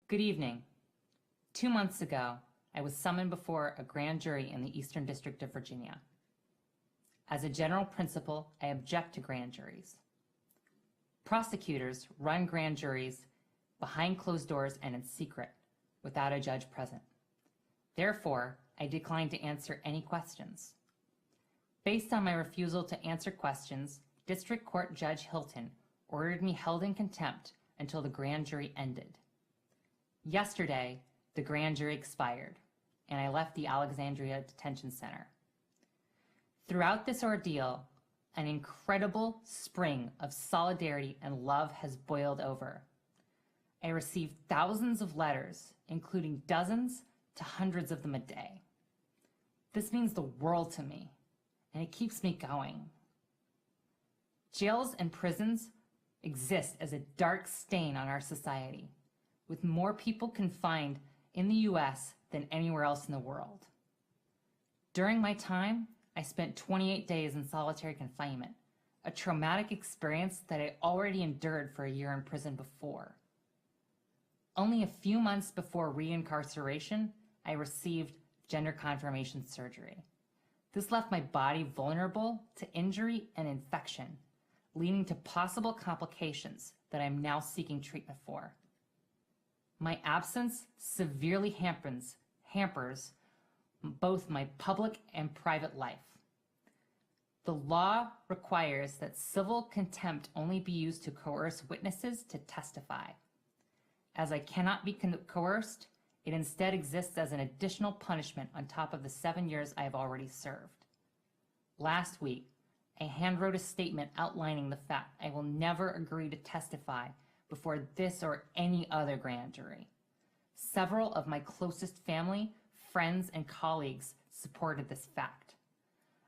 Good evening. 2 months ago, I was summoned before a grand jury in the Eastern District of Virginia. As a general principle, I object to grand juries. Prosecutors run grand juries behind closed doors and in secret, without a judge present. Therefore, I decline to answer any questions. Based on my refusal to answer questions, District Court Judge Hilton ordered me held in contempt until the grand jury ended. Yesterday, the grand jury expired, and I left the Alexandria Detention Center. Throughout this ordeal, an incredible spring of solidarity and love has boiled over. I received thousands of letters, including dozens to hundreds of them a day. This means the world to me, and it keeps me going. Jails and prisons exist as a dark stain on our society, with more people confined in the U.S. than anywhere else in the world. During my time, I spent 28 days in solitary confinement, a traumatic experience that I already endured for a year in prison before. Only a few months before reincarceration, I received gender confirmation surgery. This left my body vulnerable to injury and infection, leading to possible complications that I'm now seeking treatment for. My absence severely hampers both my public and private life. The law requires that civil contempt only be used to coerce witnesses to testify. As I cannot be coerced, it instead exists as an additional punishment on top of the 7 years I have already served. Last week, I handwrote a statement outlining the fact I will never agree to testify before this or any other grand jury. Several of my closest family, friends, and colleagues supported this fact.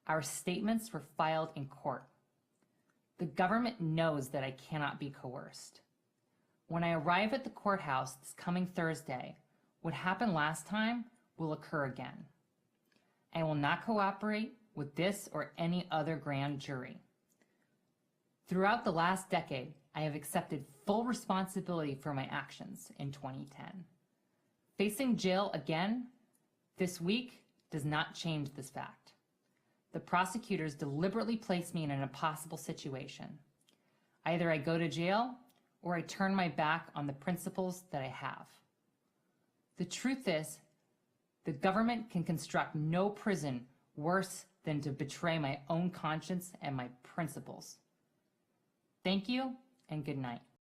Our statements were filed in court. The government knows that I cannot be coerced. When I arrive at the courthouse this coming Thursday, what happened last time will occur again. I will not cooperate with this or any other grand jury. Throughout the last decade, I have accepted full responsibility for my actions in 2010. Facing jail again this week does not change this fact. The prosecutors deliberately placed me in an impossible situation. Either I go to jail or I turn my back on the principles that I have. The truth is, the government can construct no prison worse than to betray my own conscience and my principles. Thank you and good night.